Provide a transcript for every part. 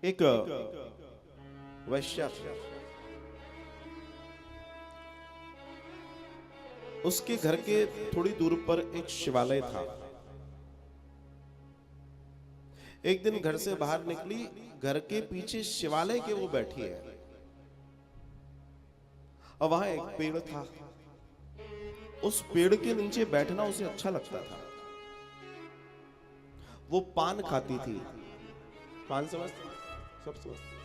एक वैश्या थी, उसके घर के थोड़ी दूर पर एक शिवालय था। एक दिन घर से बाहर निकली, घर के पीछे शिवालय के वो बैठी है और वहां एक पेड़ था। उस पेड़ के नीचे बैठना उसे अच्छा लगता था। वो पान खाती थी। पान समझते? सब समझते।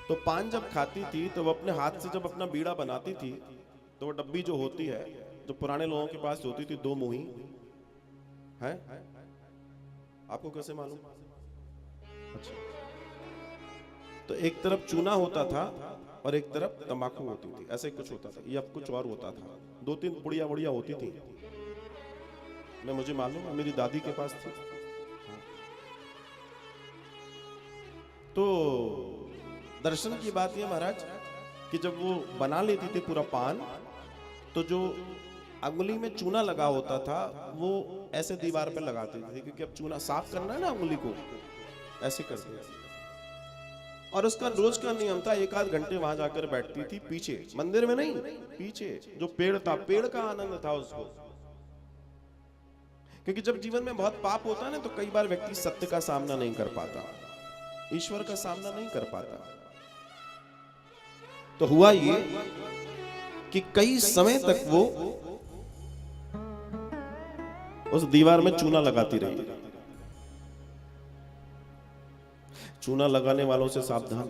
तो पान जब खाती थी तो वो अपने हाथ से जब अपना बीड़ा बनाती थी तो वो डब्बी जो होती है, जो पुराने लोगों के पास होती थी, दो मुही है, आपको कैसे मालूम? अच्छा, तो एक तरफ चूना होता था और एक तरफ तंबाकू होती थी, ऐसे कुछ होता था, या कुछ और होता था। दो तीन पुड़िया बुड़िया होती थी, मैं मुझे मालूम है, मेरी दादी के पास थी। तो दर्शन की बात यह महाराज कि जब वो बना लेती थी पूरा पान, तो जो अंगुली में चूना लगा होता था वो ऐसे दीवार पे लगाती थी, क्योंकि अब चूना साफ करना है ना, अंगुली को ऐसे करती थी। और उसका रोज का नियम था, एक आध घंटे वहां जाकर बैठती थी, पीछे, मंदिर में नहीं, पीछे जो पेड़ था, पेड़ का आनंद था उसको। क्योंकि जब जीवन में बहुत पाप होता है ना, तो कई बार व्यक्ति सत्य का सामना नहीं कर पाता, ईश्वर का सामना नहीं कर पाता। तो हुआ ये कि कई समय तक वो उस दीवार में चूना लगाती रही। चूना लगाने वालों से सावधान,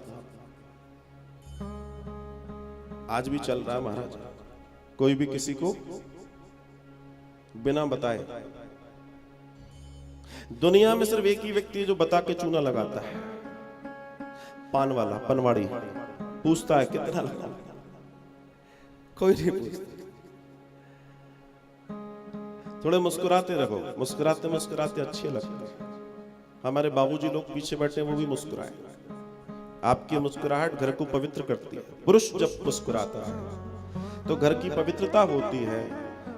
आज भी चल रहा है महाराज। कोई भी किसी को बिना बताए, दुनिया में सिर्फ एक ही व्यक्ति है जो बता के चूना लगाता है, पान वाला, पनवाड़ी। पूछता है कितना लगा, कोई नहीं पूछता। थोड़े मुस्कुराते रहो, मुस्कुराते मुस्कुराते अच्छे लगते हैं। हमारे बाबूजी लोग पीछे बैठे, वो भी मुस्कुराए। आपकी मुस्कुराहट घर को पवित्र करती है। पुरुष जब मुस्कुराता है तो घर की पवित्रता होती है,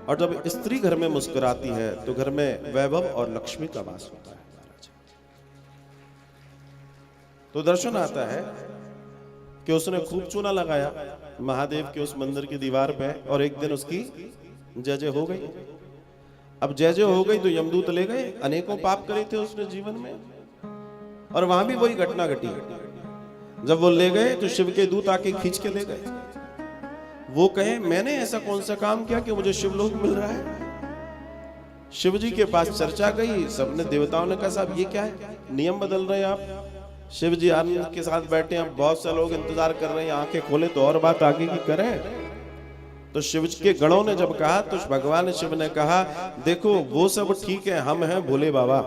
और जब स्त्री घर में मुस्कुराती है तो घर में वैभव और लक्ष्मी का वास होता है। तो दर्शन आता है कि उसने खूब चूना लगाया महादेव के उस मंदिर की दीवार पे, और एक दिन उसकी जय जय हो गई। अब जय जय हो गई तो यमदूत ले गए, अनेकों पाप करे थे उसने जीवन में, और वहां भी वही घटना घटी। जब वो ले गए तो शिव के दूत आके खींच के ले गए। वो कहे मैंने ऐसा कौन सा काम किया कि मुझे शिवलोक मिल रहा है? शिव जी के पास चर्चा गई, सबने, देवताओं ने कहा साहब ये क्या है, नियम बदल रहे हैं आप। शिव जी आनंद के साथ बैठे हैं, बहुत से लोग इंतजार कर रहे हैं, आंखें खोले तो और बात आगे की करें। तो शिव जी के गणों ने जब कहा तो भगवान शिव ने कहा देखो वो सब ठीक है, हम हैं भोले बाबा,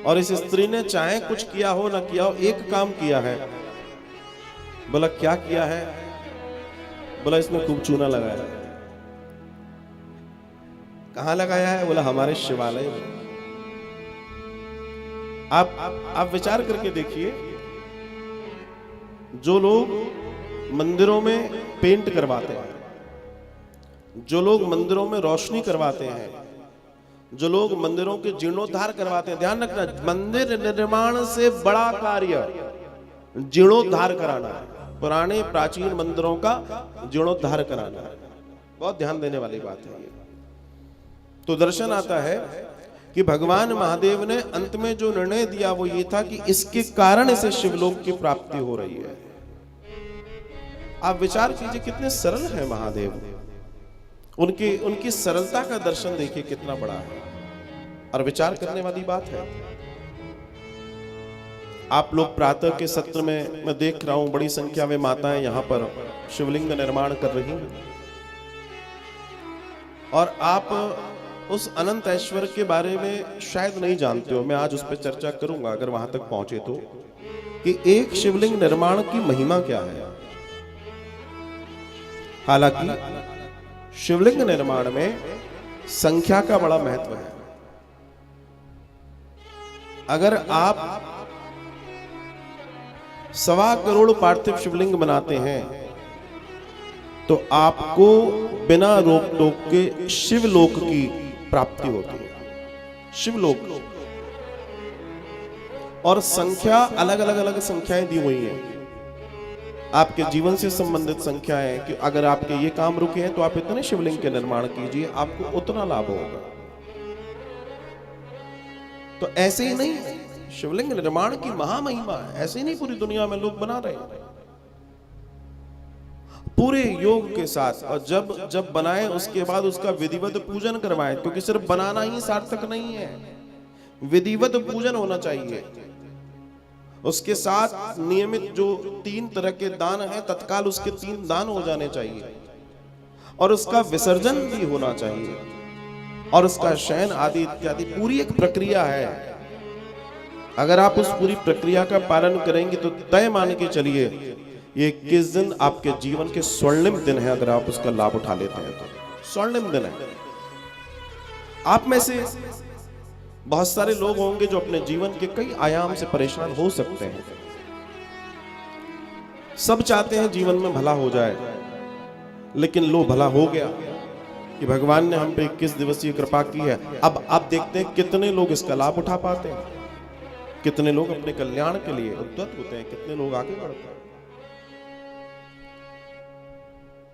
और इस स्त्री ने चाहे कुछ किया हो ना किया हो, एक काम किया है। बोला क्या किया है? बोला इसने खूब चूना लगाया। कहां लगाया है? बोला हमारे शिवालय में। आप विचार करके देखिए, जो लोग मंदिरों में पेंट करवाते हैं, जो लोग मंदिरों में रोशनी करवाते हैं, जो लोग मंदिरों के जीर्णोद्धार करवाते हैं, ध्यान रखना, मंदिर निर्माण से बड़ा कार्य जीर्णोद्धार कराना है। पुराने प्राचीन मंदिरों का जीर्णोद्धार कराना है, बहुत ध्यान देने वाली बात है ये। तो दर्शन आता है कि भगवान महादेव ने अंत में जो निर्णय दिया वो ये था कि इसके कारण इसे शिवलोक की प्राप्ति हो रही है। आप विचार कीजिए कितने सरल है महादेव, उनकी सरलता का दर्शन देखिए कितना बड़ा है, और विचार करने वाली बात है। आप लोग प्रातः के सत्र में मैं देख रहा हूं बड़ी संख्या में माताएं यहां पर शिवलिंग निर्माण कर रही हैं, और आप उस अनंत ऐश्वर्य के बारे में शायद नहीं जानते हो। मैं आज उस पर चर्चा करूंगा अगर वहां तक पहुंचे तो, कि एक शिवलिंग निर्माण की महिमा क्या है। हालांकि शिवलिंग निर्माण में संख्या का बड़ा महत्व है। अगर आप 1.25 करोड़ पार्थिव शिवलिंग बनाते हैं तो आपको बिना रोक टोक के शिवलोक की प्राप्ति होती है। शिवलोक, और संख्या अलग अलग अलग संख्याएं दी हुई हैं, आपके जीवन से संबंधित संख्याएं कि अगर आपके ये काम रुके हैं तो आप इतने शिवलिंग के निर्माण कीजिए, आपको उतना लाभ होगा। तो ऐसे ही नहीं, शिवलिंग निर्माण की महामहिमा है, ऐसे ही नहीं पूरी दुनिया में लोग बना रहे हैं पूरे योग के साथ। और जब बनाए उसके बाद उसका विधिवत पूजन करवाएं, क्योंकि सिर्फ बनाना ही सार्थक नहीं है, विधिवत पूजन होना चाहिए। उसके साथ नियमित जो 3 तरह के दान हैं, तत्काल उसके 3 दान हो जाने चाहिए, और उसका विसर्जन भी होना चाहिए, और उसका शयन आदि इत्यादि पूरी एक प्रक्रिया है। अगर आप उस पूरी प्रक्रिया का पालन करेंगे तो तय मान के चलिए ये 21 दिन आपके जीवन के स्वर्णिम दिन है। अगर आप उसका लाभ उठा लेते हैं तो स्वर्णिम दिन है। आप में से बहुत सारे लोग होंगे जो अपने जीवन के कई आयाम से परेशान हो सकते हैं। सब चाहते हैं जीवन में भला हो जाए, लेकिन लो भला हो गया कि भगवान ने हम पे 21 दिवसीय कृपा की है। अब आप देखते हैं कितने लोग इसका लाभ उठा पाते हैं, कितने लोग अपने कल्याण के लिए उद्यत होते हैं, कितने लोग आगे बढ़ते हैं।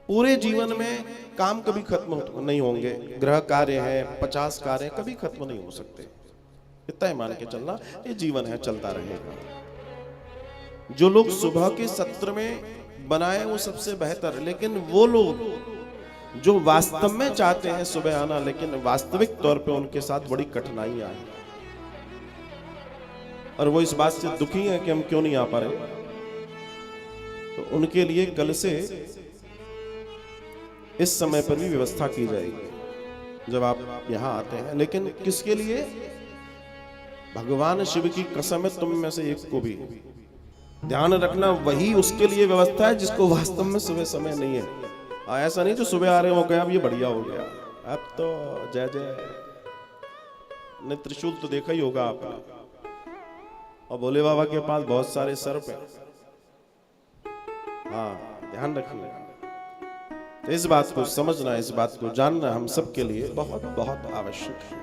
पूरे जीवन में काम कभी खत्म नहीं होंगे, गृह कार्य है, 50 कार्य कभी खत्म नहीं हो सकते, इतना ही मान के चलना, ये जीवन है, चलता रहेगा। जो लोग सुबह के सत्र में बनाए वो सबसे बेहतर, लेकिन वो लोग जो वास्तव में चाहते हैं सुबह आना, लेकिन वास्तविक तौर पे उनके साथ बड़ी कठिनाइयां हैं, और वो इस बात से दुखी हैं कि हम क्यों नहीं आ पा रहे। तो उनके लिए कल से इस समय पर भी व्यवस्था की जाएगी जब आप यहां आते हैं। लेकिन किसके लिए? भगवान शिव की कसम है, तुम में से एक को भी ध्यान रखना, वही उसके लिए व्यवस्था है जिसको वास्तव में सुबह समय नहीं है। ऐसा नहीं जो सुबह आ रहे हो गया अब ये बढ़िया हो गया, अब तो जय जय। ने त्रिशूल तो देखा ही होगा आपने, और भोले बाबा के पास बहुत सारे सर्प हैं। हाँ, ध्यान रखिए, इस बात को समझना, इस बात को जानना हम सबके लिए बहुत बहुत आवश्यक है।